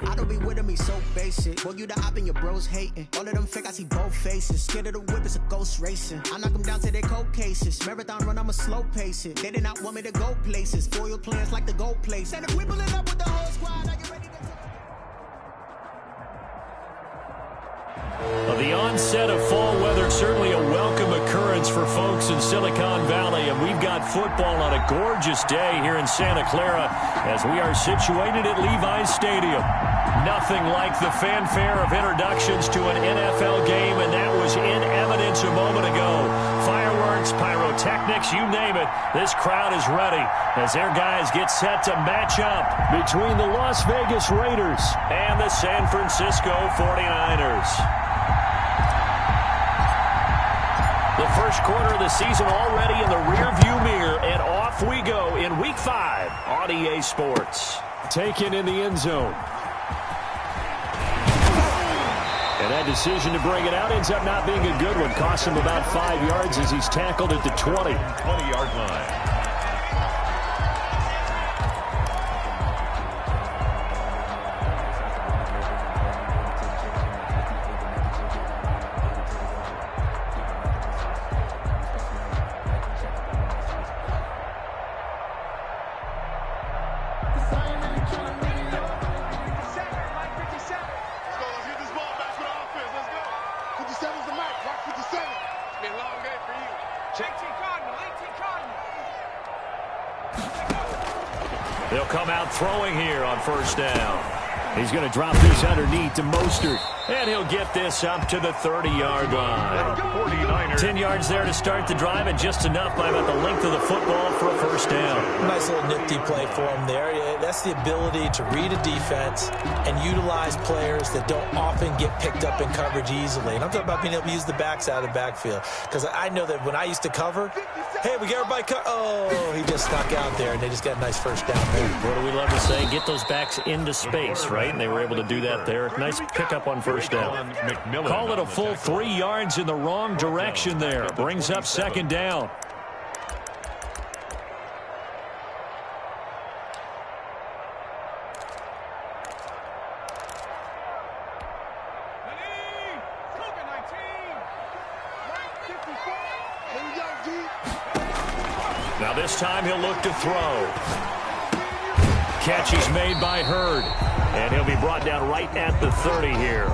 I don't be with me so basic. Boy, you the op and your bros hating. All of them fake, I see both faces. Scared of the whip, it's a ghost racing. I knock them down to their cold cases. Marathon run, I'ma slow pace it. They did not want me to go places. Foil plans like the gold place. And if we pull it up with the whole squad, are you ready to... The onset of fall weather, certainly a welcome occurrence for folks in Silicon Valley, and we've got football on a gorgeous day here in Santa Clara as we are situated at Levi's Stadium. Nothing like the fanfare of introductions to an NFL game, and that was in evidence a moment ago. Fireworks, pyrotechnics, you name it, this crowd is ready as their guys get set to match up between the Las Vegas Raiders and the San Francisco 49ers. The first quarter of the season already in the rearview mirror, and off we go in Week 5 on EA Sports. Taken in the end zone. And that decision to bring it out ends up not being a good one. Costs him about 5 yards as he's tackled at the 20-yard line. They'll come out throwing here on first down. He's going to drop this underneath to Mostert. And he'll get this up to the 30-yard line. 10 yards there to start the drive, and just enough by about the length of the football for a first down. Nice little nifty play for him there. That's the ability to read a defense and utilize players that don't often get picked up in coverage easily. And I'm talking about being able to use the backs out of the backfield. Because I know that when I used to cover, hey, we get everybody oh, he just stuck out there, and they just got a nice first down there. What do we love to say? Get those backs into space, right? And they were able to do that there. Nice pickup on first down. Call it a full 3 yards in the wrong direction there. Brings up second down. Now this time he'll look to throw. Catch is made by Hurd. And he'll be brought down right at the 30 here.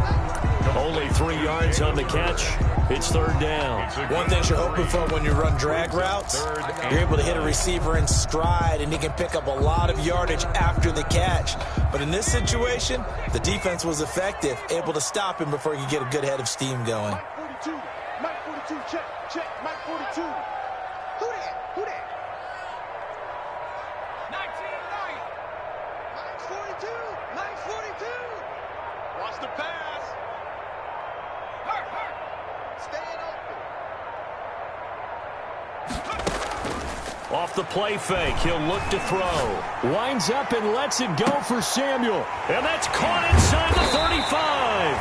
Only 3 yards on the catch. It's third down. One thing you're hoping for when you run drag routes, you're able to hit a receiver in stride, and he can pick up a lot of yardage after the catch. But in this situation, the defense was effective, able to stop him before he could get a good head of steam going. Mike 42, Mike 42, check, Mike 42. Who that? 19-9. Mike 42, Mike 42. Watch the pass. Staying open. Off the play fake, he'll look to throw. Winds up and lets it go for Samuel. And that's caught inside the 35.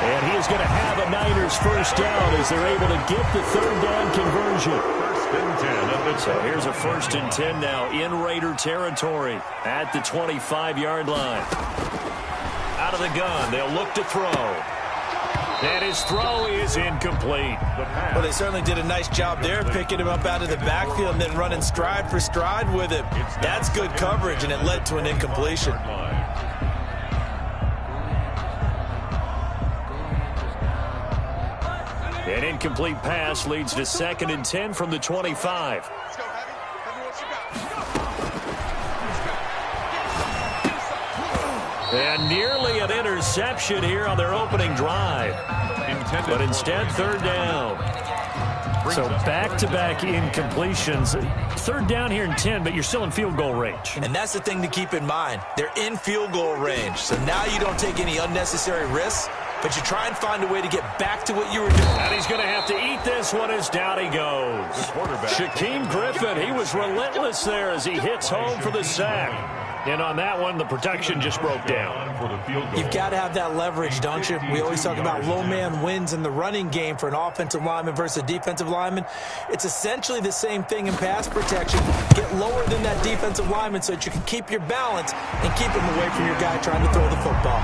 And he is going to have a Niners first down as they're able to get the third down conversion. First and 10. So here's a first and 10 now in Raider territory at the 25-yard line. Out of the gun, they'll look to throw. And his throw is incomplete. Well, they certainly did a nice job there, picking him up out of the backfield and then running stride for stride with him. That's good coverage, and it led to an incompletion. An incomplete pass leads to second and 10 from the 25. And nearly an interception here on their opening drive. But instead, third down. So back-to-back incompletions. Third down here in 10, but you're still in field goal range. And that's the thing to keep in mind. They're in field goal range. So now you don't take any unnecessary risks, but you try and find a way to get back to what you were doing. And he's going to have to eat this one as down he goes. Shaquem Griffin, he was relentless there as he hits home for the sack. And on that one, the protection just broke down. You've got to have that leverage, don't you? We always talk about low man wins in the running game for an offensive lineman versus a defensive lineman. It's essentially the same thing in pass protection. Get lower than that defensive lineman so that you can keep your balance and keep him away from your guy trying to throw the football.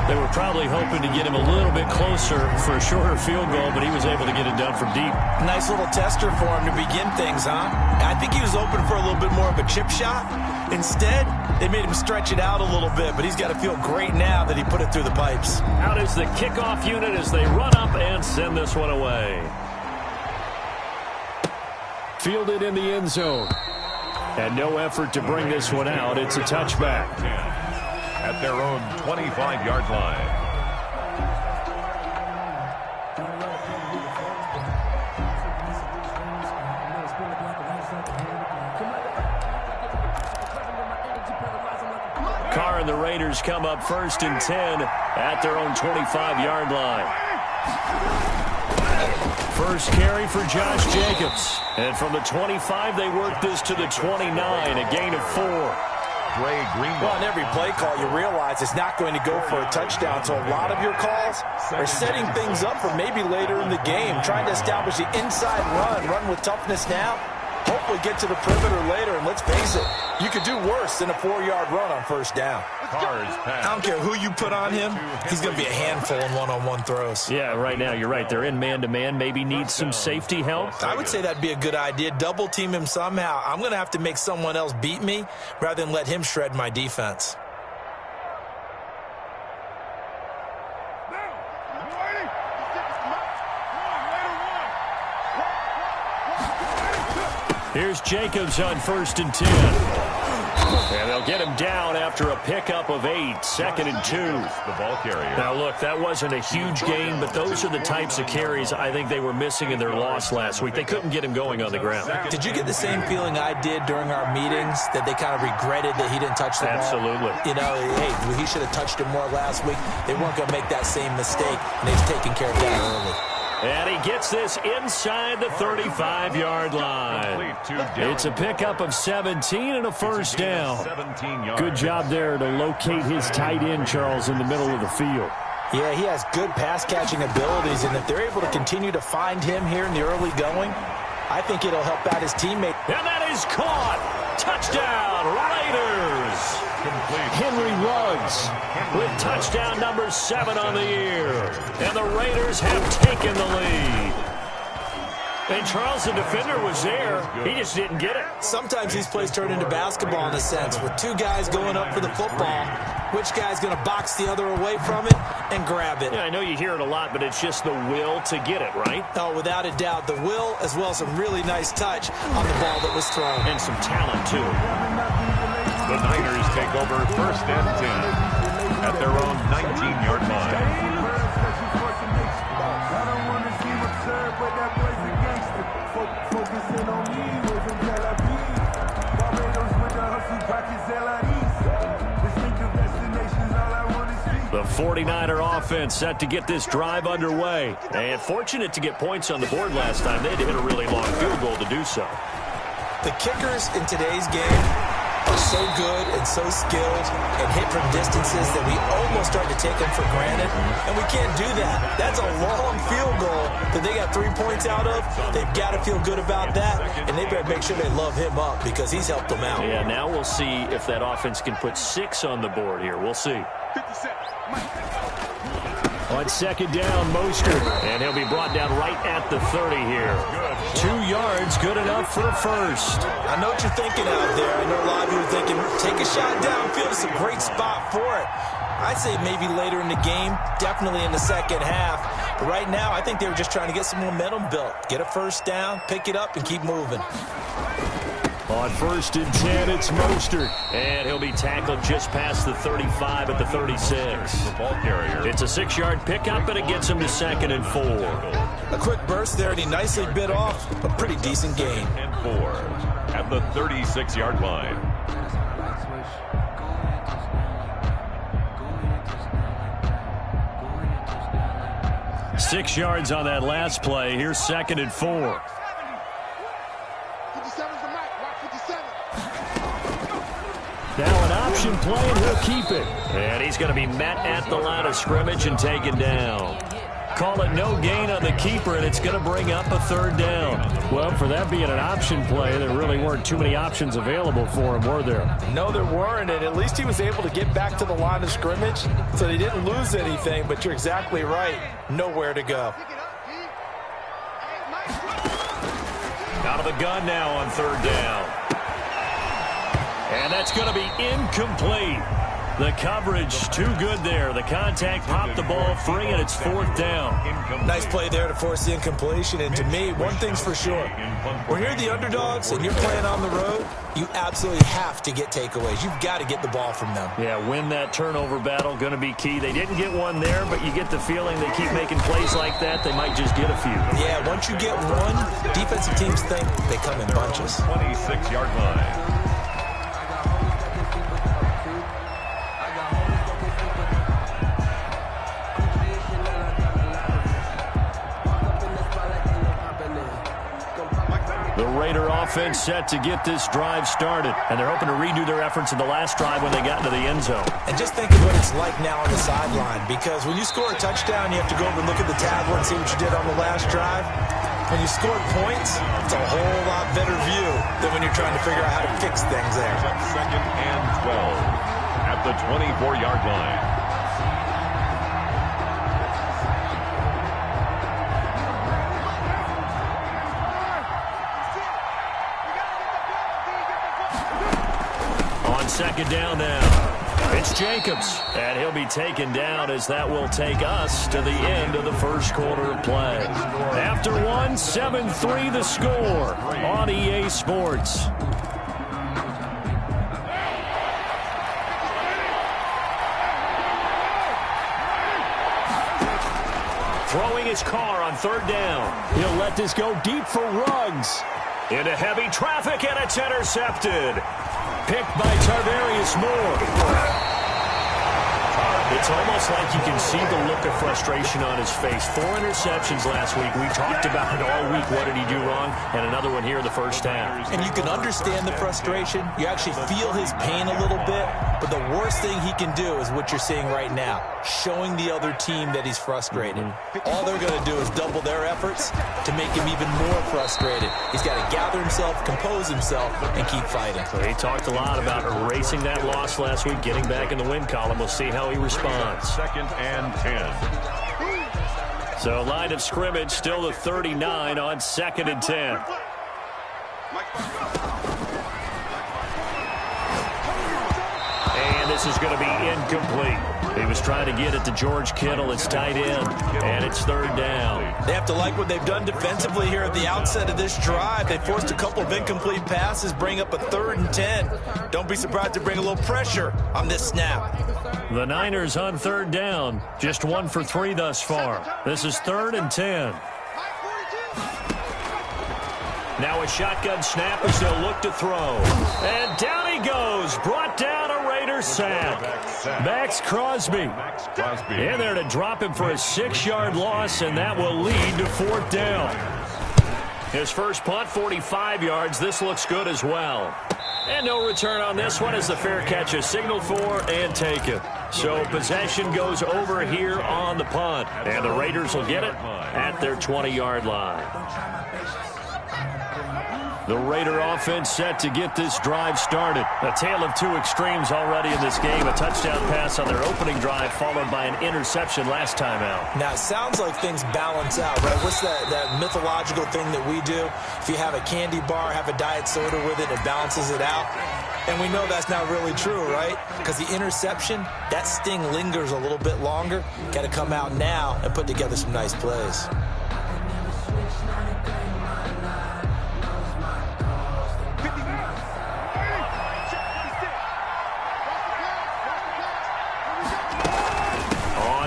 They were probably hoping to get him a little bit closer for a shorter field goal, but he was able to get it done from deep. Nice little tester for him to begin things, huh? I think he was open for a little bit more of a chip shot. Instead, they made him stretch it out a little bit, but he's got to feel great now that he put it through the pipes. Out is the kickoff unit as they run up and send this one away. Fielded in the end zone. And no effort to bring this one out. It's a touchback. At their own 25-yard line. Carr and the Raiders come up 1st and 10 at their own 25-yard line. First carry for Josh Jacobs. And from the 25, they work this to the 29, a gain of 4. Well, in every play call, you realize it's not going to go for a touchdown. So a lot of your calls are setting things up for maybe later in the game, trying to establish the inside run with toughness now. Hopefully get to the perimeter later, and let's face it, you could do worse than a 4-yard run on first down. I don't care who you put on him, he's going to be a handful in one-on-one throws. Yeah, right now, you're right. They're in man-to-man, maybe need some safety help. I would say that'd be a good idea. Double team him somehow. I'm going to have to make someone else beat me rather than let him shred my defense. Here's Jacobs on 1st and 10. And they'll get him down after a pickup of 8, 2nd and 2. The ball carrier. Now, look, that wasn't a huge gain, but those are the types of carries I think they were missing in their loss last week. They couldn't get him going on the ground. Did you get the same feeling I did during our meetings, that they kind of regretted that he didn't touch the ball? Absolutely. You know, hey, he should have touched it more last week. They weren't going to make that same mistake, and they've taken care of that early. And he gets this inside the 35-yard line. It's a pickup of 17 and a first down. Good job there to locate his tight end, Charles, in the middle of the field. Yeah, he has good pass-catching abilities, and if they're able to continue to find him here in the early going, I think it'll help out his teammate. And that is caught. Touchdown, Raiders. Henry Ruggs with touchdown number 7 on the year. And the Raiders have taken the lead. And Charles, the defender, was there. He just didn't get it. Sometimes these plays turn into basketball in a sense, with two guys going up for the football. Which guy's going to box the other away from it and grab it? Yeah, I know you hear it a lot, but it's just the will to get it, right? Oh, without a doubt. The will, as well as some really nice touch on the ball that was thrown. And some talent, too. The Niners take over 1st and 10 at their own 19-yard line. The 49er offense set to get this drive underway. And fortunate to get points on the board last time. They had to hit a really long field goal to do so. The kickers in today's game are so good and so skilled and hit from distances that we almost start to take them for granted. And we can't do that. That's a long field goal that they got 3 points out of. They've got to feel good about that. And they better make sure they love him up because he's helped them out. Yeah, now we'll see if that offense can put 6 on the board here. We'll see. On 2nd down, Mostert. And he'll be brought down right at the 30 here. 2 yards, good enough for a first. I know what you're thinking out there. I know a lot of you are thinking, take a shot downfield. It's a great spot for it. I'd say maybe later in the game, definitely in the second half. But right now, I think they were just trying to get some momentum built. Get a first down, pick it up, and keep moving. On 1st and 10, it's Mostert. And he'll be tackled just past the 35 at the 36. The ball carrier. It's a 6-yard pickup, and it gets him to 2nd and 4. A quick burst there, and he nicely bit off a pretty decent gain. And 4 at the 36-yard line. Six yards on that last play. Here's 2nd and 4. Now option play, and he'll keep it. And he's going to be met at the line of scrimmage and taken down. Call it no gain on the keeper, and it's going to bring up a third down. Well, for that being an option play, there really weren't too many options available for him, were there? No, there weren't, and at least he was able to get back to the line of scrimmage, so he didn't lose anything, but you're exactly right. Nowhere to go. Out of the gun now on third down. And that's going to be incomplete. The coverage too good there. The contact popped the ball free, and it's fourth down. Nice play there to force the incompletion. And to me, one thing's for sure. When you're the underdogs and you're playing on the road, you absolutely have to get takeaways. You've got to get the ball from them. Yeah, win that turnover battle, going to be key. They didn't get one there, but you get the feeling they keep making plays like that, they might just get a few. Yeah, once you get one, defensive teams think they come in bunches. 26-yard line. The Raider offense set to get this drive started, and they're hoping to redo their efforts in the last drive when they got into the end zone. And just think of what it's like now on the sideline, because when you score a touchdown, you have to go over and look at the tablet and see what you did on the last drive. When you scored points, it's a whole lot better view than when you're trying to figure out how to fix things there. Second and 12 at the 24-yard line. Second down now. It's Jacobs, and he'll be taken down as that will take us to the end of the first quarter of play. After one, 7-3 the score on EA Sports. Throwing his car on third down. He'll let this go deep for Ruggs. Into heavy traffic, and it's intercepted. Picked by Tarvarius Moore. It's almost like you can see the look of frustration on his face. 4 interceptions last week. We talked about it all week. What did he do wrong? And another one here in the first half. And you can understand the frustration. You actually feel his pain a little bit. But the worst thing he can do is what you're seeing right now, showing the other team that he's frustrated. All they're going to do is double their efforts to make him even more frustrated. He's got to gather himself, compose himself, and keep fighting. So he talked a lot about erasing that loss last week, getting back in the win column. We'll see how he responds. Second and 10. So line of scrimmage still the 39 on second and 10. And this is going to be incomplete. He was trying to get it to George Kittle. It's tight end, and it's third down. They have to like what they've done defensively here at the outset of this drive. They forced a couple of incomplete passes, bring up a 3rd and 10. Don't be surprised to bring a little pressure on this snap. The Niners on third down, just 1 for 3 thus far. This is 3rd and 10. Now a shotgun snap as they'll look to throw. And down he goes, brought down a Raiders sack. Max Crosby. In there to drop him for a 6-yard loss, and that will lead to 4th down. His first punt, 45 yards. This looks good as well. And no return on this one as the fair catch is signaled for and taken. So possession goes over here on the punt. And the Raiders will get it at their 20-yard line. The Raider offense set to get this drive started. A tale of 2 extremes already in this game. A touchdown pass on their opening drive followed by an interception last time out. Now, it sounds like things balance out, right? What's that mythological thing that we do? If you have a candy bar, have a diet soda with it, it balances it out. And we know that's not really true, right? Because the interception, that sting lingers a little bit longer. Got to come out now and put together some nice plays.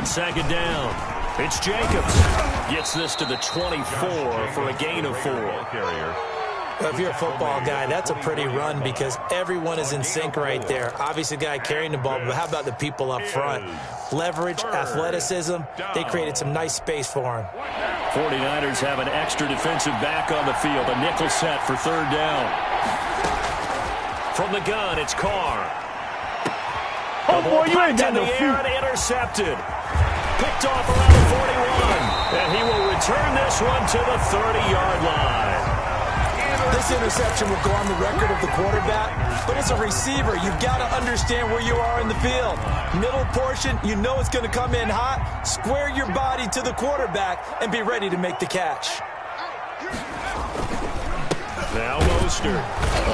Second down. It's Jacobs. Gets this to the 24 for a gain of 4. Well, if you're a football guy, that's a pretty run because everyone is in sync right there. Obviously, the guy carrying the ball, but how about the people up front? Leverage, athleticism, they created some nice space for him. 49ers have an extra defensive back on the field. A nickel set for third down. From the gun, it's Carr. The ball popped in the air and intercepted. Picked off around the 41. And he will return this one to the 30-yard line. This interception will go on the record of the quarterback, but as a receiver, you've got to understand where you are in the field. Middle portion, you know it's going to come in hot. Square your body to the quarterback and be ready to make the catch. Now Mostert,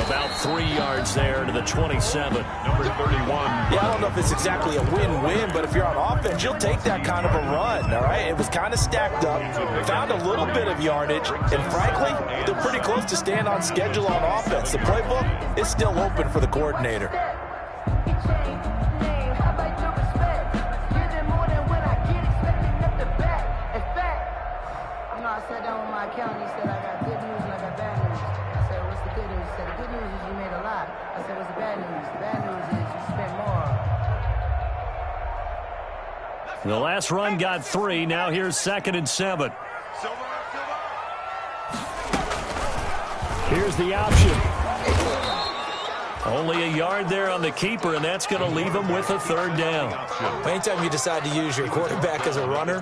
about 3 yards there to the 27. Number 31. Yeah, I don't know if it's exactly a win-win, but if you're on offense, you'll take that kind of a run, all right? It was kind of stacked up, found a little bit of yardage, and frankly, they're pretty close to staying on schedule on offense. The playbook is still open for the coordinator. I sat down with my accountant. He said, I got good news and I got bad news. I said, what's the good news? He said, the good news is you made a lot. I said, what's the bad news? The bad news is you spent more. The last run got 3. Now here's 2nd and 7. Here's the option. Only a yard there on the keeper, and that's going to leave him with a 3rd down. Anytime you decide to use your quarterback as a runner,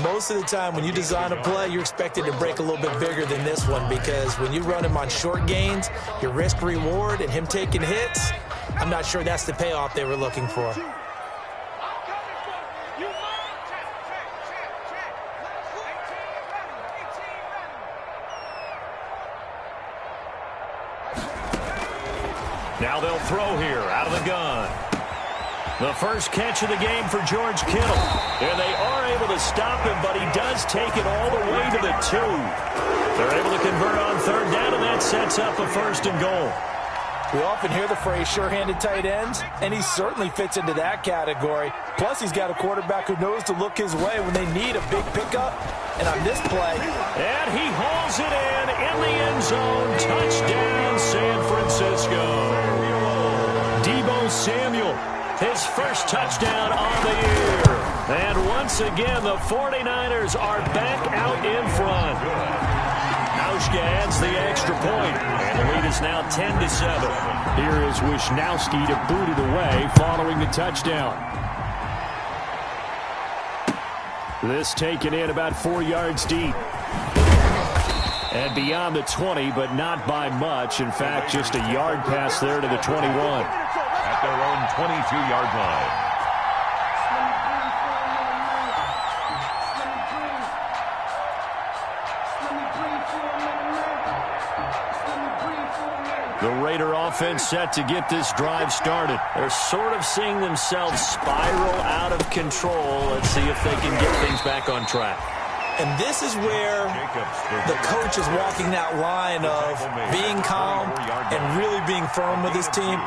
most of the time when you design a play, you're expected to break a little bit bigger than this one, because when you run him on short gains, your risk-reward and him taking hits, I'm not sure that's the payoff they were looking for. Now they'll throw here out of the gun. The first catch of the game for George Kittle. And they are able to stop him, but he does take it all the way to the 2. They're able to convert on 3rd down, and that sets up a 1st and goal. We often hear the phrase sure-handed tight ends, and he certainly fits into that category. Plus, he's got a quarterback who knows to look his way when they need a big pickup. And on this play, and he hauls it in the end zone. Touchdown, San Francisco. Deebo Samuel, his first touchdown on the year. And once again, the 49ers are back out in front. Naushka adds the extra point, and the lead is now 10-7. Here is Wisnowski to boot it away following the touchdown. This taken in about 4 yards deep. And beyond the 20, but not by much. In fact, just a yard pass there to the 21. At their own 22-yard line. The Raider offense set to get this drive started. They're sort of seeing themselves spiral out of control. Let's see if they can get things back on track. And this is where the coach is walking that line of being calm and really being firm with his team.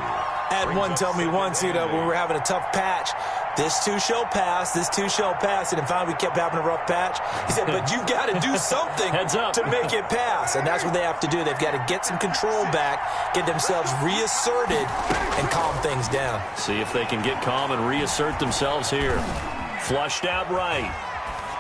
I had one tell me once, when we were having a tough patch, this too shall pass, this too shall pass. And finally we kept having a rough patch. He said, but you got to do something to make it pass. And that's what they have to do. They've got to get some control back, get themselves reasserted, and calm things down. See if they can get calm and reassert themselves here. Flushed out right.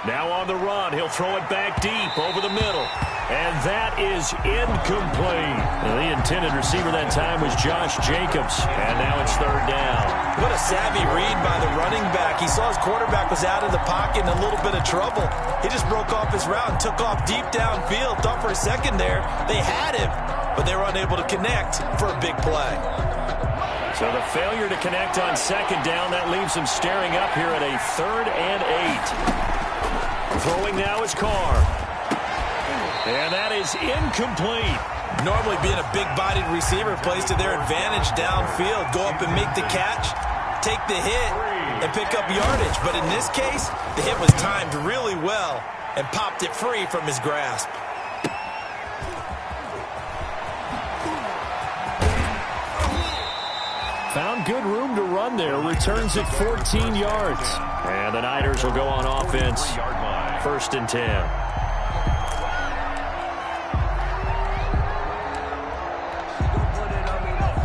Now on the run, he'll throw it back deep over the middle. And that is incomplete. The intended receiver that time was Josh Jacobs. And now it's 3rd down. What a savvy read by the running back. He saw his quarterback was out of the pocket in a little bit of trouble. He just broke off his route and took off deep downfield. Thought for a second there they had him, but they were unable to connect for a big play. So the failure to connect on 2nd down, that leaves him staring up here at a 3rd and 8. Throwing now is Carr. And that is incomplete. Normally being a big-bodied receiver plays to their advantage downfield. Go up and make the catch, take the hit, and pick up yardage. But in this case, the hit was timed really well and popped it free from his grasp. Found good room to run there. Returns it 14 yards. And the Niners will go on offense. 1st and 10.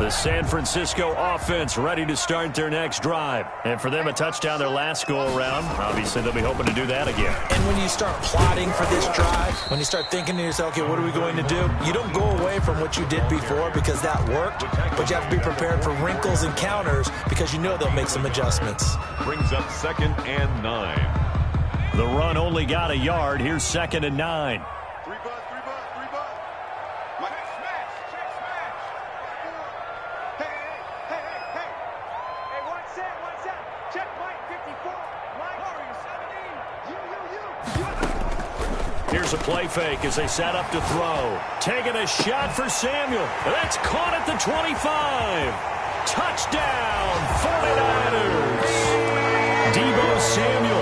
The San Francisco offense ready to start their next drive. And for them, a touchdown their last go-around. Obviously, they'll be hoping to do that again. And when you start plotting for this drive, when you start thinking to yourself, okay, what are we going to do? You don't go away from what you did before because that worked, but you have to be prepared for wrinkles and counters because you know they'll make some adjustments. Brings up 2nd and 9. The run only got a yard. Here's 2nd and 9. Here's a play fake as they set up to throw. Taking a shot for Samuel. That's caught at the 25. Touchdown, 49ers. Deebo Samuel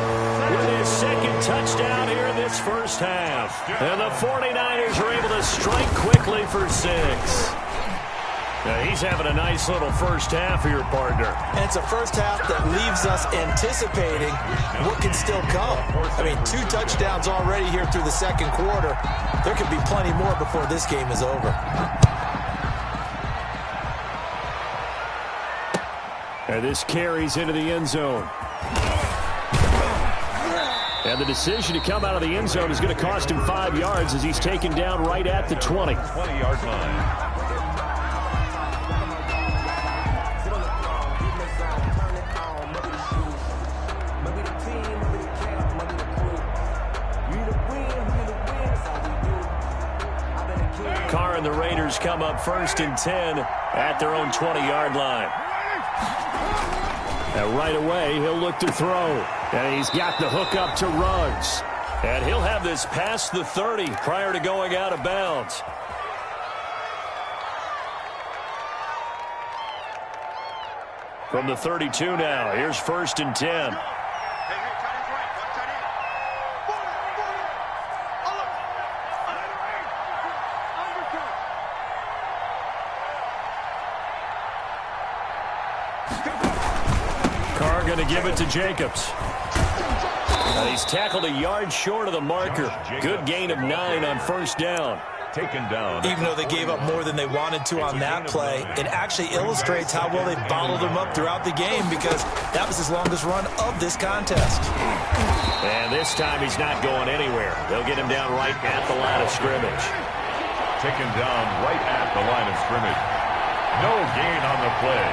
with his second touchdown here in this first half. And the 49ers are able to strike quickly for 6. Now he's having a nice little first half here, partner. And it's a first half that leaves us anticipating what can still come. I mean, 2 touchdowns already here through the second quarter. There could be plenty more before this game is over. And this carries into the end zone. And the decision to come out of the end zone is going to cost him 5 yards as he's taken down right at the 20. 20-yard line. Carr and the Raiders come up 1st and 10 at their own 20-yard line. And right away, he'll look to throw. And he's got the hook up to Ruggs. And he'll have this past the 30 prior to going out of bounds. From the 32 now, here's 1st and 10. Carr going to give it to Jacobs. He's tackled a yard short of the marker. Good gain of 9 on 1st down. Taken down. Even though they gave up more than they wanted to on that play, it actually illustrates how well they bottled him up throughout the game because that was his longest run of this contest. And this time he's not going anywhere. They'll get him down right at the line of scrimmage. Taken down right at the line of scrimmage. No gain on the play.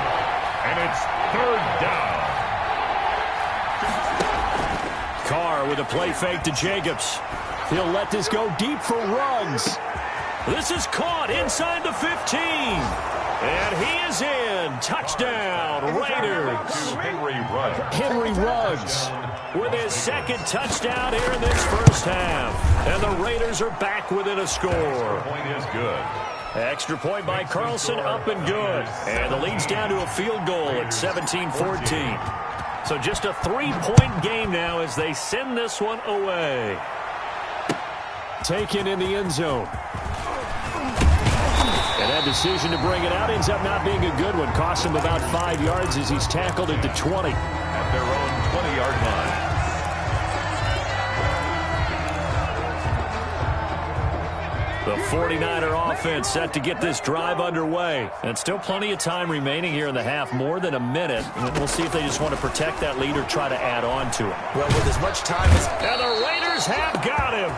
And it's 3rd down. Carr with a play fake to Jacobs. He'll let this go deep for Ruggs. This is caught inside the 15. And he is in. Touchdown, Raiders. Henry Ruggs with his 2nd touchdown here in this first half. And the Raiders are back within a score. Point is good. Extra point by Carlson, up and good. And the lead's down to a field goal at 17-14. So just a 3-point game now as they send this one away. Taken in the end zone. And that decision to bring it out ends up not being a good one. Costs him about 5 yards as he's tackled at the 20. At their own 20-yard line. The 49er offense set to get this drive underway. And still plenty of time remaining here in the half, more than a minute. And we'll see if they just want to protect that lead or try to add on to it. Well, with as much time as... And the Raiders have got him.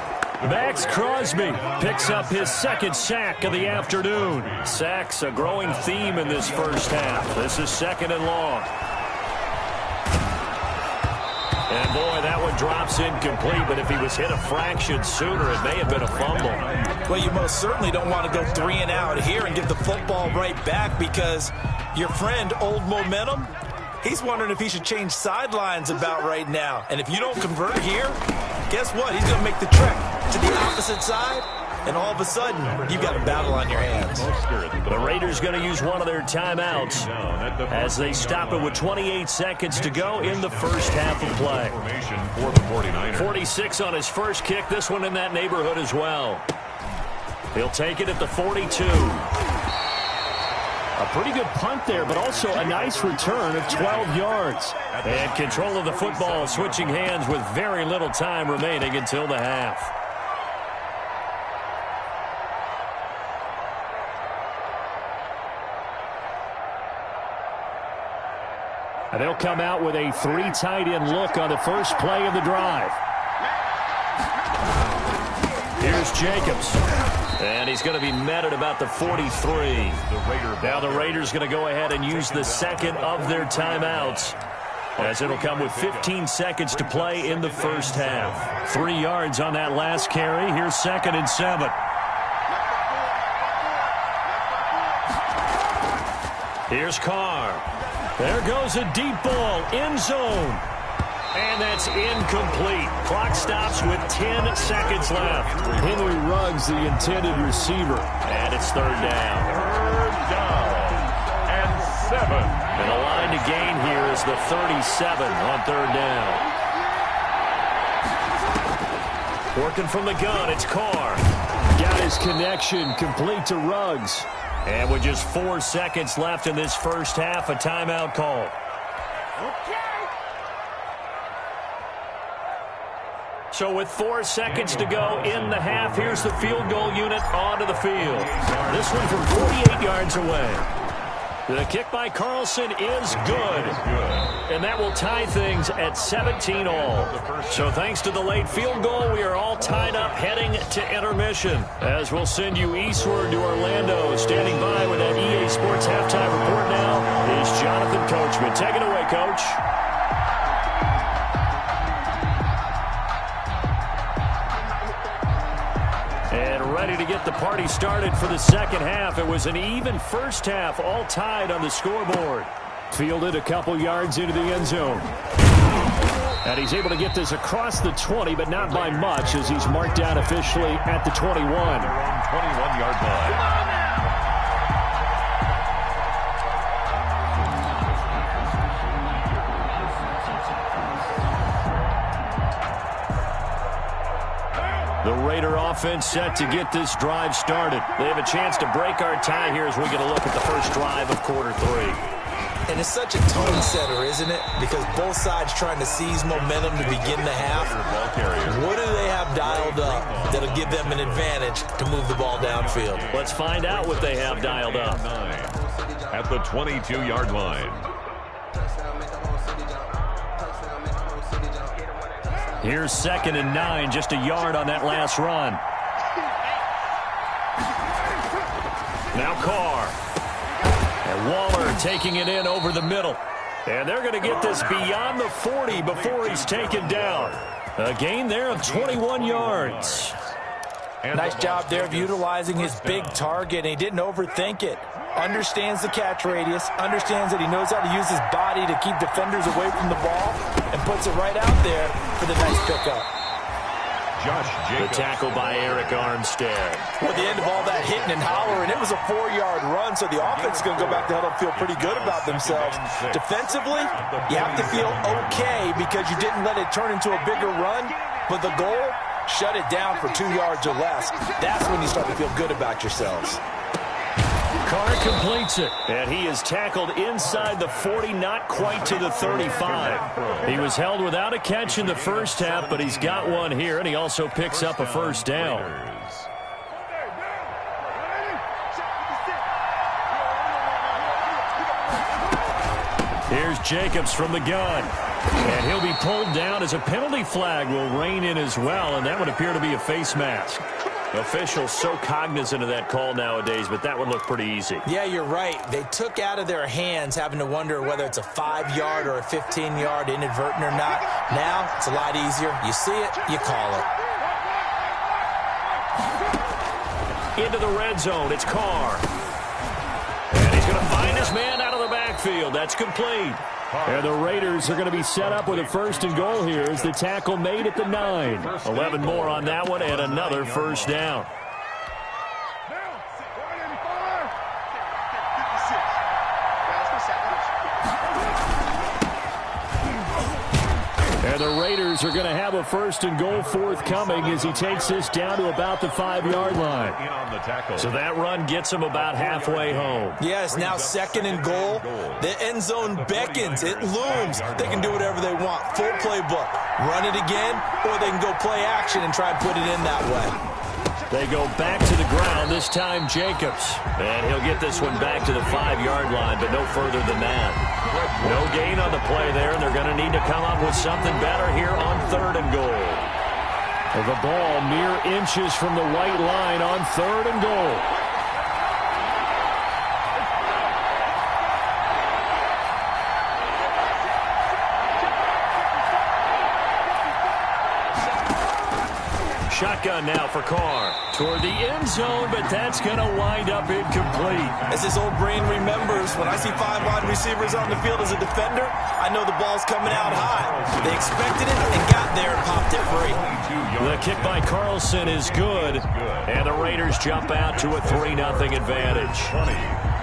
Max Crosby picks up his 2nd sack of the afternoon. Sacks a growing theme in this first half. This is 2nd and long. And boy, that one drops incomplete, but if he was hit a fraction sooner, it may have been a fumble. Well, you most certainly don't want to go 3 and out here and give the football right back because your friend, Old Momentum, he's wondering if he should change sidelines about right now. And if you don't convert here, guess what? He's going to make the trek to the opposite side, and all of a sudden, you've got a battle on your hands. The Raiders going to use one of their timeouts as they stop it with 28 seconds to go in the first half of play. 46 on his first kick, this one in that neighborhood as well. He'll take it at the 42. A pretty good punt there, but also a nice return of 12 yards. And control of the football switching hands with very little time remaining until the half. And they'll come out with a 3 tight end look on the first play of the drive. Here's Jacobs. And he's going to be met at about the 43. Now the Raiders going to go ahead and use the second of their timeouts, as it'll come with 15 seconds to play in the first half. 3 yards on that last carry. Here's 2nd and 7. Here's Carr. There goes a deep ball, end zone. And that's incomplete. Clock stops with 10 seconds left. Henry Ruggs, the intended receiver. And it's 3rd down. 3rd down and 7. And the line to gain here is the 37 on 3rd down. Working from the gun, it's Carr. Got his connection, complete to Ruggs. And with just 4 seconds left in this first half, a timeout call. So with 4 seconds to go in the half, here's the field goal unit onto the field. This one from 48 yards away. The kick by Carlson is good. And that will tie things at 17 all. So thanks to the late field goal, we are all tied up heading to intermission. As we'll send you eastward to Orlando. Standing by with that EA Sports halftime report now is Jonathan Coachman. Take it away, Coach. Ready to get the party started for the second half. It was an even first half, all tied on the scoreboard. Fielded a couple yards into the end zone. And he's able to get this across the 20, but not by much, as he's marked down officially at the 21. 21-yard line. The Raider offense set to get this drive started. They have a chance to break our tie here as we get a look at the first drive of quarter 3. And it's such a tone setter, isn't it? Because both sides trying to seize momentum to begin the half. What do they have dialed up that'll give them an advantage to move the ball downfield? Let's find out what they have dialed up. At the 22-yard line. Here's 2nd and 9, just a yard on that last run. Now Carr. And Waller taking it in over the middle. And they're going to get this beyond the 40 before he's taken down. A gain there of 21 yards. Nice job there of utilizing his big target, and he didn't overthink it. Understands the catch radius, understands that he knows how to use his body to keep defenders away from the ball, and puts it right out there for the nice pickup. The tackle by Eric Armstead. Well, at the end of all that hitting and hollering, it was a 4-yard run, so the offense is going to go back to huddle and feel pretty good about themselves. Defensively, you have to feel okay because you didn't let it turn into a bigger run, but the goal, shut it down for 2 yards or less. That's when you start to feel good about yourselves. Carr completes it, and he is tackled inside the 40, not quite to the 35. He was held without a catch in the first half, but he's got one here, and he also picks up a first down. Here's Jacobs from the gun, and he'll be pulled down as a penalty flag will rein in as well, and that would appear to be a face mask. Officials so cognizant of that call nowadays, but that would look pretty easy. Yeah, you're right. They took out of their hands having to wonder whether it's a 5-yard or a 15-yard inadvertent or not. Now, it's a lot easier. You see it, you call it. Into the red zone, it's Carr. And he's going to find his man out of the backfield. That's complete. And the Raiders are going to be set up with a 1st and goal here as the tackle made at the 9. 11 more on that one and another first down. And the Raiders are going to have a 1st and goal forthcoming as he takes this down to about the 5-yard line. So that run gets him about halfway home. Yes, now 2nd and goal. The end zone beckons. It looms. They can do whatever they want. Full playbook. Run it again, or they can go play action and try and put it in that way. They go back to the ground, this time Jacobs. And he'll get this one back to the 5-yard line, but no further than that. No gain on the play there, and they're going to need to come up with something better here on 3rd and goal. The ball mere inches from the white line on 3rd and goal. Shotgun now for Carr. Toward the end zone, but that's going to wind up incomplete. As his old brain remembers, when I see 5 wide receivers on the field as a defender, I know the ball's coming out high. They expected it and got there and popped it free. The kick by Carlson is good, and the Raiders jump out to a 3-0 advantage.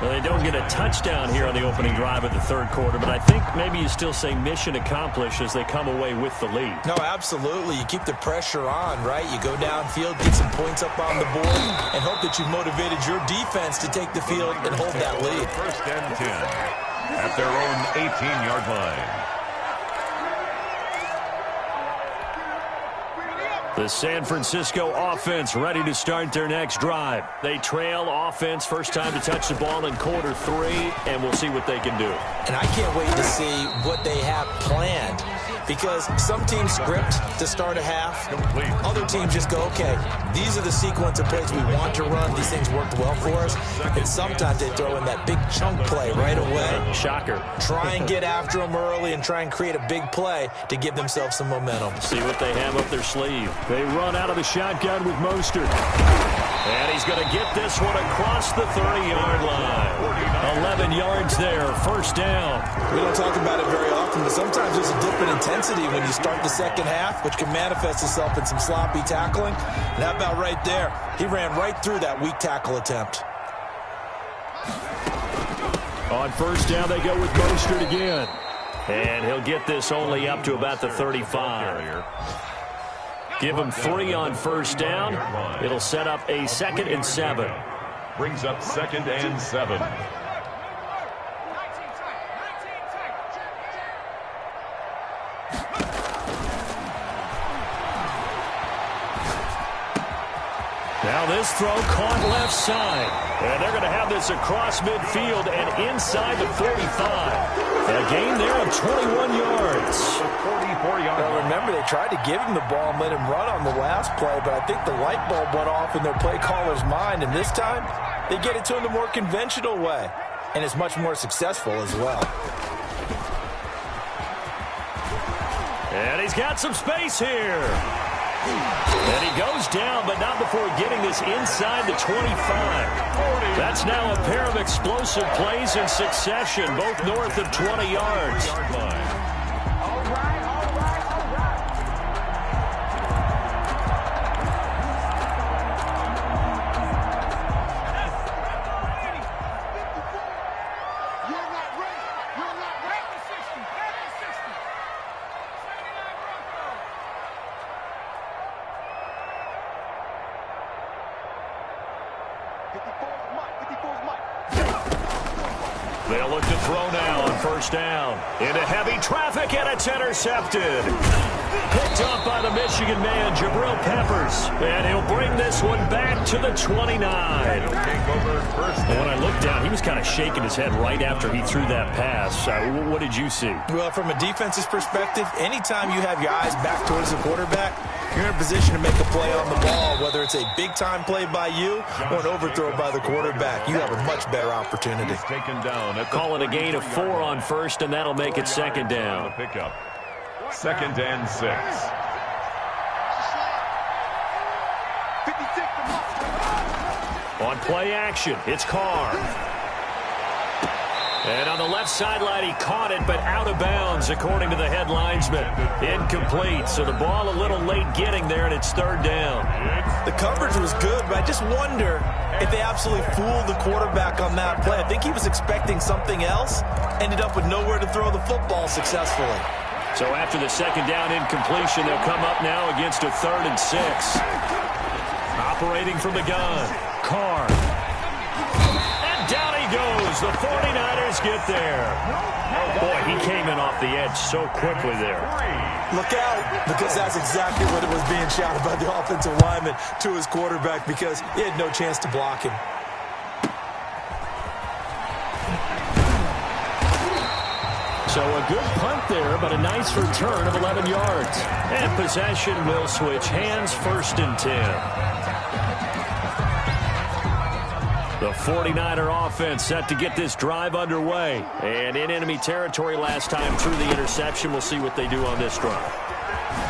Well, they don't get a touchdown here on the opening drive of the 3rd quarter, but I think maybe you still say mission accomplished as they come away with the lead. No, absolutely. You keep the pressure on, right? You go downfield, get some points up on the board, and hope that you've motivated your defense to take the field and hold that lead. 1st and 10 at their own 18-yard line. The San Francisco offense ready to start their next drive. They trail offense, first time to touch the ball in quarter 3, and we'll see what they can do. And I can't wait to see what they have planned, because some teams script to start a half. Other teams just go, okay, these are the sequence of plays we want to run. These things worked well for us. And sometimes they throw in that big chunk play right away. Shocker. Try and get after them early and try and create a big play to give themselves some momentum. See what they have up their sleeve. They run out of the shotgun with Mostert. And he's going to get this one across the 30-yard line. 11 yards there, 1st down. We don't talk about it very often, but sometimes there's a dip in intensity when you start the second half, which can manifest itself in some sloppy tackling. And how about right there? He ran right through that weak tackle attempt. On 1st down, they go with Mostert again. And he'll get this only up to about the 35. Give him 3 on 1st down. It'll set up a 2nd and 7. Brings up 2nd and 7. Now this throw caught left side. And they're going to have this across midfield and inside the 45. A gain there of 21 yards. 44-yard. Well, remember, they tried to give him the ball and let him run on the last play, but I think the light bulb went off in their play caller's mind, and this time they get it to him the more conventional way, and it's much more successful as well. And he's got some space here. And he goes down, but not before getting this inside the 25. That's now a pair of explosive plays in succession, both north of 20 yards. They'll look to throw now on 1st down. Into heavy traffic, and it's intercepted. Picked up by the Michigan man, Jabril Peppers. And he'll bring this one back to the 29. And when I looked down, he was kind of shaking his head right after he threw that pass. What did you see? Well, from a defense's perspective, anytime you have your eyes back towards the quarterback, you're in a position to make a play on the ball, whether it's a big-time play by you or an overthrow by the quarterback. You have a much better opportunity. Taken down. Calling a gain of 4 on 1st, and that'll make it 2nd down. Pickup. 2nd and 6. On play action, it's Carr. And on the left sideline, he caught it, but out of bounds, according to the head linesman. Incomplete, so the ball a little late getting there, and it's 3rd down. The coverage was good, but I just wonder if they absolutely fooled the quarterback on that play. I think he was expecting something else, ended up with nowhere to throw the football successfully. So after the 2nd down incompletion, they'll come up now against a 3rd and 6. Operating from the gun, Carr. And down he goes. The 49ers get there. Boy, he came in off the edge so quickly there. Look out, because that's exactly what it was being shouted by the offensive lineman to his quarterback, because he had no chance to block him. So a good punt there, but a nice return of 11 yards. And possession will switch hands, 1st and 10. The 49er offense set to get this drive underway. And in enemy territory last time through the interception. We'll see what they do on this drive.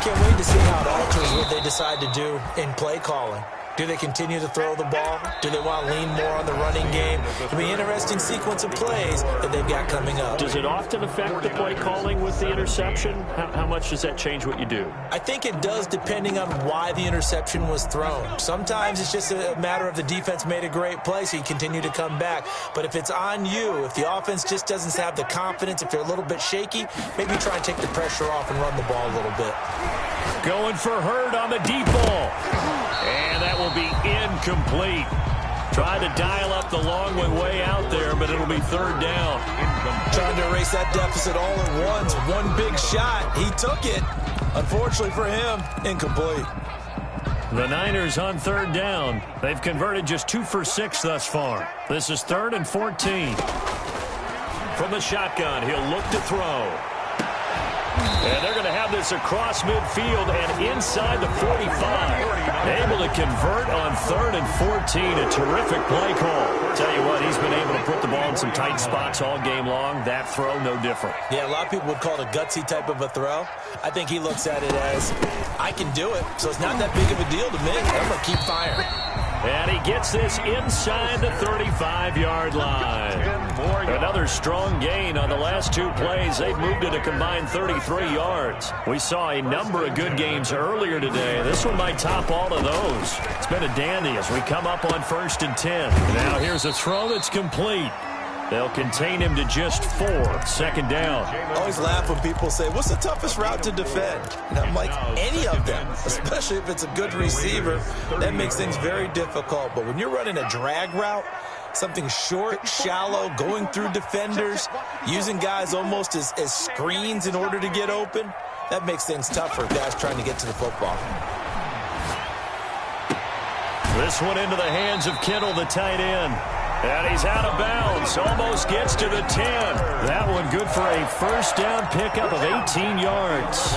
Can't wait to see how it alters what they decide to do in play calling. Do they continue to throw the ball? Do they want to lean more on the running game? It'll be an interesting sequence of plays that they've got coming up. Does it often affect the play calling with the interception? How much does that change what you do? I think it does, depending on why the interception was thrown. Sometimes it's just a matter of the defense made a great play, so you continue to come back. But if it's on you, if the offense just doesn't have the confidence, if they're a little bit shaky, maybe try and take the pressure off and run the ball a little bit. Going for Hurd on the deep ball. And that will be incomplete. Tried to dial up the long way out there, but it'll be 3rd down. Trying to erase that deficit all at once. One big shot. He took it. Unfortunately for him, incomplete. The Niners on 3rd down. They've converted just 2 for 6 thus far. This is 3rd and 14. From the shotgun, he'll look to throw. And they're going to have this across midfield and inside the 45. Able to convert on 3rd and 14. A terrific play call. Tell you what, he's been able to put the ball in some tight spots all game long. That throw, no different. Yeah, a lot of people would call it a gutsy type of a throw. I think he looks at it as, I can do it, so it's not that big of a deal to me. I'm going to keep firing. And he gets this inside the 35-yard line. Another strong gain on the last 2 plays. They've moved it a combined 33 yards. We saw a number of good games earlier today. This one might top all of those. It's been a dandy as we come up on 1st and 10. Now here's a throw that's complete. They'll contain him to just 4. 2nd down. I always laugh when people say, what's the toughest route to defend? And I'm like, any of them, especially if it's a good receiver. That makes things very difficult. But when you're running a drag route, something short, shallow, going through defenders, using guys almost as screens in order to get open, that makes things tough for guys trying to get to the football. This one into the hands of Kittle, the tight end. And he's out of bounds. Almost gets to the 10. That one good for a 1st down pickup of 18 yards.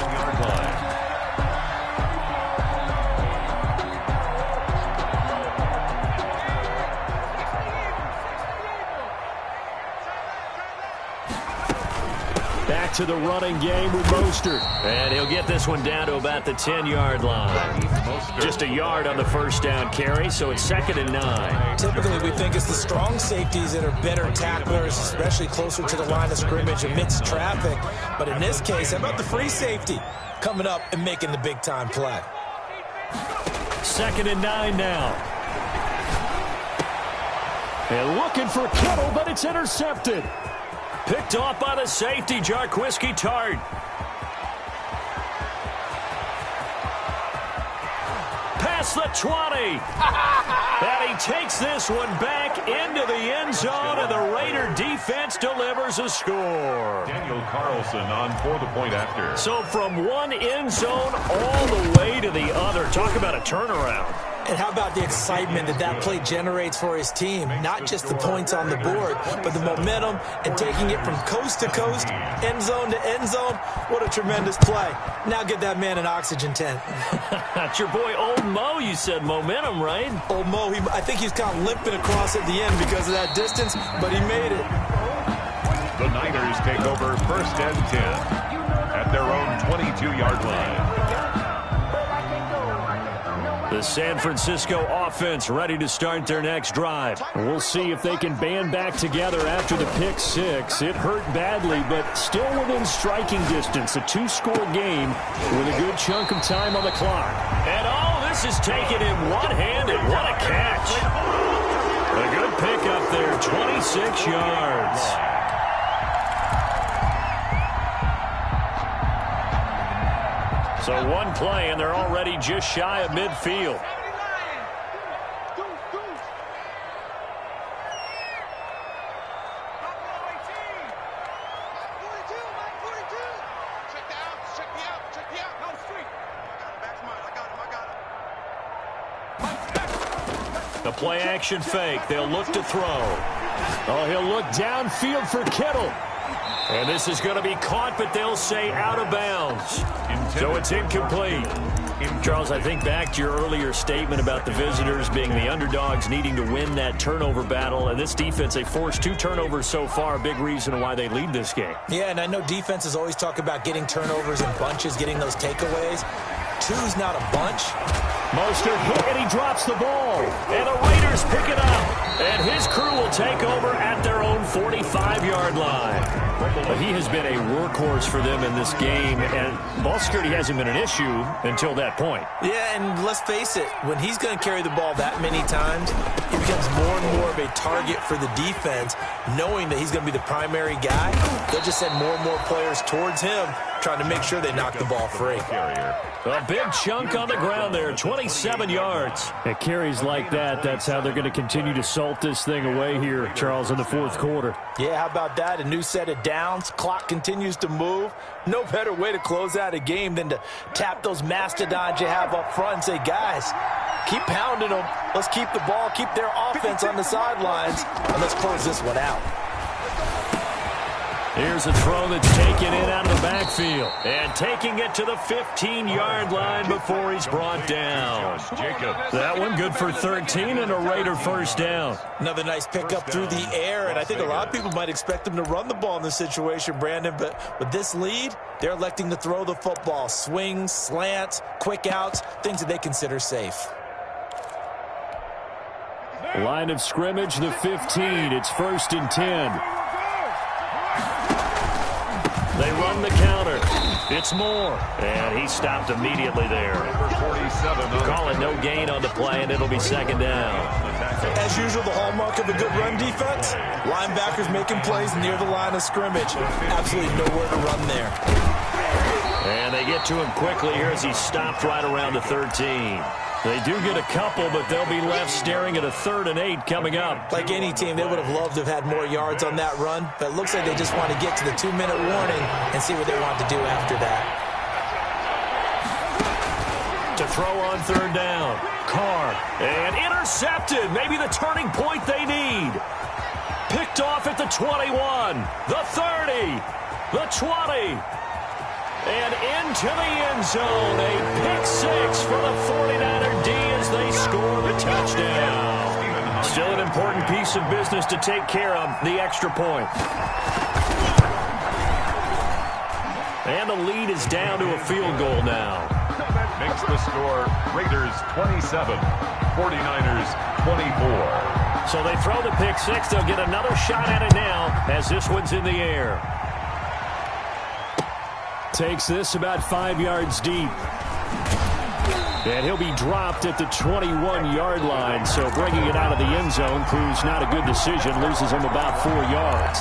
Back to the running game with Mostert. And he'll get this one down to about the 10-yard line. Just a yard on the 1st down carry, so it's 2nd and 9. Typically, we think it's the strong safeties that are better tacklers, especially closer to the line of scrimmage amidst traffic. But in this case, how about the free safety coming up and making the big-time play? 2nd and 9 now. And looking for Kittle, but it's intercepted. Picked off by the safety, Jarquiski Tart. Past the 20. And he takes this one back into the end zone, and the Raider defense delivers a score. Daniel Carlson on for the point after. So from one end zone all the way to the other. Talk about a turnaround. And how about the excitement that play generates for his team? Not just the points on the board, but the momentum and taking it from coast to coast, end zone to end zone. What a tremendous play. Now get that man an oxygen tent. That's your boy Old Mo. You said momentum, right? Old Mo, I think he's kind of limping across at the end because of that distance, but he made it. The Niners take over 1st and 10 at their own 22-yard line. The San Francisco offense ready to start their next drive. We'll see if they can band back together after the pick 6. It hurt badly, but still within striking distance. A 2-score game with a good chunk of time on the clock. And this is taken in one-handed. What a catch. A good pickup there, 26 yards. So one play, and they're already just shy of midfield. The play-action fake. They'll look to throw. Oh, he'll look downfield for Kittle. And this is going to be caught, but they'll say out of bounds. So it's incomplete. Charles, I think back to your earlier statement about the visitors being the underdogs needing to win that turnover battle. And this defense, they forced 2 turnovers so far, a big reason why they lead this game. Yeah, and I know defenses always talk about getting turnovers in bunches, getting those takeaways. 2's not a bunch. Mostert hit, and he drops the ball. And the Raiders pick it up. And his crew will take over at their own 45-yard line. But he has been a workhorse for them in this game, and ball security hasn't been an issue until that point. Yeah, and let's face it, when he's going to carry the ball that many times, he becomes more and more of a target for the defense, knowing that he's going to be the primary guy. They'll just send more and more players towards him, trying to make sure they knock the ball free. A big chunk on the ground there, 27 yards. It carries like that. That's how they're going to continue to salt this thing away here, Charles, in the fourth quarter. Yeah, how about that? A new set of downs. Clock continues to move. No better way to close out a game than to tap those mastodons you have up front and say, guys, keep pounding them. Let's keep the ball, keep their offense on the sidelines, and let's close this one out. Here's a throw that's taken in out of the backfield. And taking it to the 15-yard line before he's brought down. That one good for 13 and a Raider first down. Another nice pickup through the air, and I think a lot of people might expect them to run the ball in this situation, Brandon, but with this lead, they're electing to throw the football. Swings, slants, quick outs, things that they consider safe. Line of scrimmage, the 15. It's 1st and 10. They run the counter. It's Moore. And he stopped immediately there. Call it no gain on the play, and it'll be 2nd down. As usual, the hallmark of a good run defense, linebackers making plays near the line of scrimmage. Absolutely nowhere to run there. And they get to him quickly here as he stopped right around the 13. They do get a couple, but they'll be left staring at a 3rd and 8 coming up. Like any team, they would have loved to have had more yards on that run, but it looks like they just want to get to the 2-minute warning and see what they want to do after that. To throw on 3rd down. Carr. And intercepted. Maybe the turning point they need. Picked off at the 21. The 30. The 20. And into the end zone, a pick 6 for the 49er D as they score the touchdown. Still an important piece of business to take care of, the extra point. And the lead is down to a field goal now. Makes the score Raiders 27, 49ers 24. So they throw the pick 6. They'll get another shot at it now as this one's in the air. Takes this about 5 yards deep. And he'll be dropped at the 21-yard line. So bringing it out of the end zone proves not a good decision. Loses him about 4 yards.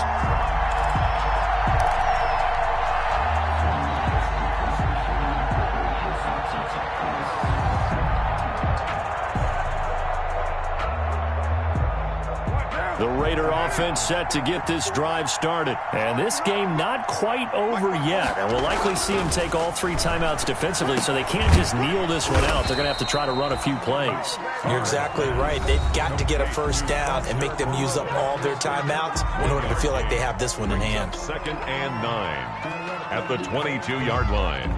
The Raider offense set to get this drive started. And this game not quite over yet. And we'll likely see them take all 3 timeouts defensively, so they can't just kneel this one out. They're going to have to try to run a few plays. You're exactly right. They've got to get a first down and make them use up all their timeouts in order to feel like they have this one in hand. 2nd and 9 at the 22-yard line.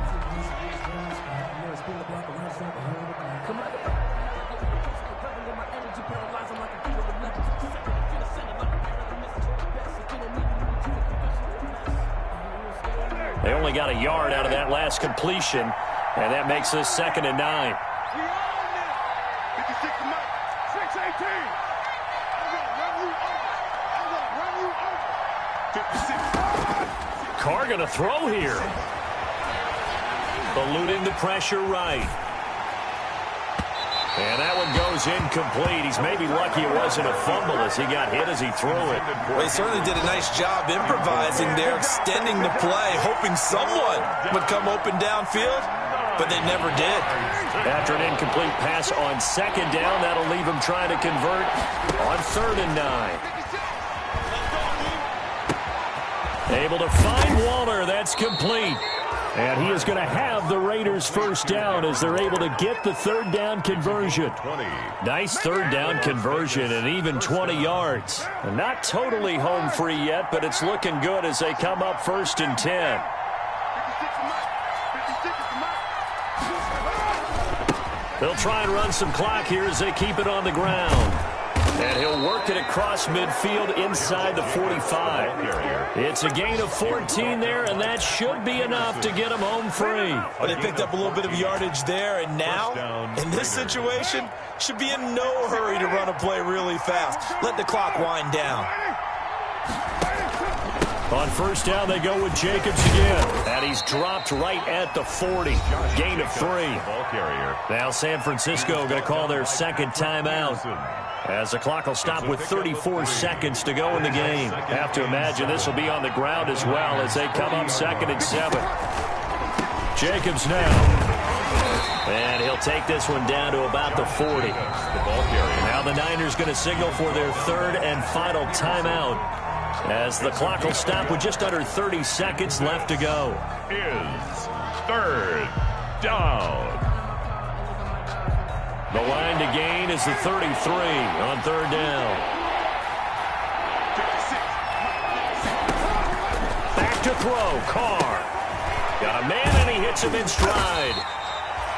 They only got a yard out of that last completion, and that makes this 2nd and 9. Carr going to throw here. Eluding the pressure right. And that one goes incomplete. He's maybe lucky it wasn't a fumble as he got hit as he threw it. Well, he certainly did a nice job improvising there, extending the play, hoping someone would come open downfield, but they never did. After an incomplete pass on 2nd down, that'll leave him trying to convert on 3rd and 9. Able to find Waller. That's complete. And he is going to have the Raiders first down as they're able to get the third down conversion. Nice third down conversion and even 20 yards. Not totally home free yet, but it's looking good as they come up 1st and 10. They'll try and run some clock here as they keep it on the ground. And he'll work it across midfield inside the 45. It's a gain of 14 there, and that should be enough to get him home free. Well, they picked up a little bit of yardage there, and now, in this situation, should be in no hurry to run a play really fast. Let the clock wind down. On first down, they go with Jacobs again. And he's dropped right at the 40. Gain of 3. Now San Francisco going to call their second timeout, as the clock will stop with 34 seconds to go in the game. Have to imagine this will be on the ground as well as they come up 2nd and 7. Jacobs now. And he'll take this one down to about the 40. Now the Niners going to signal for their third and final timeout, as the clock will stop with just under 30 seconds left to go. Is third down. The line to gain is the 33 on third down. Back to throw. Carr. Got a man, and he hits him in stride.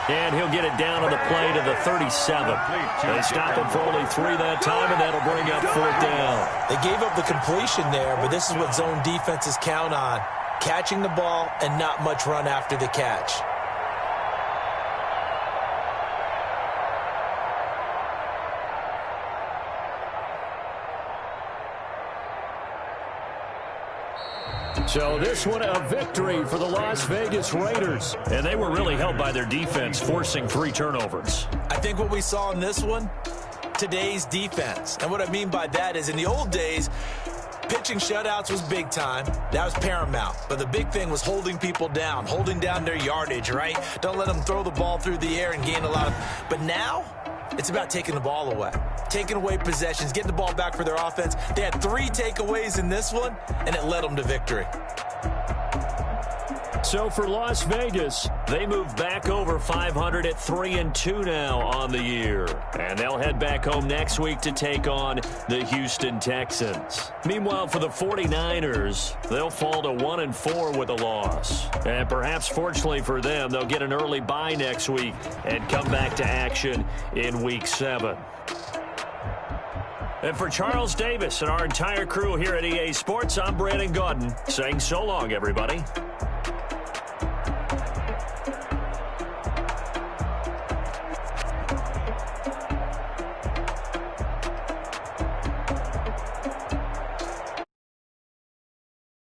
And he'll get it down on the play to the 37. They stop him for only 3 that time, and that'll bring up 4th down. They gave up the completion there, but this is what zone defenses count on. Catching the ball and not much run after the catch. So this one a victory for the Las Vegas Raiders. And they were really helped by their defense, forcing 3 turnovers. I think what we saw in this one, today's defense. And what I mean by that is in the old days, pitching shutouts was big time. That was paramount. But the big thing was holding people down, holding down their yardage, right? Don't let them throw the ball through the air and gain a lot of... But now, it's about taking the ball away. Taking away possessions, getting the ball back for their offense. They had 3 takeaways in this one, and it led them to victory. So for Las Vegas, they move back over 500 at 3-2 now on the year. And they'll head back home next week to take on the Houston Texans. Meanwhile, for the 49ers, they'll fall to 1-4 with a loss. And perhaps fortunately for them, they'll get an early bye next week and come back to action in Week 7. And for Charles Davis and our entire crew here at EA Sports, I'm Brandon Gaudin saying so long, everybody.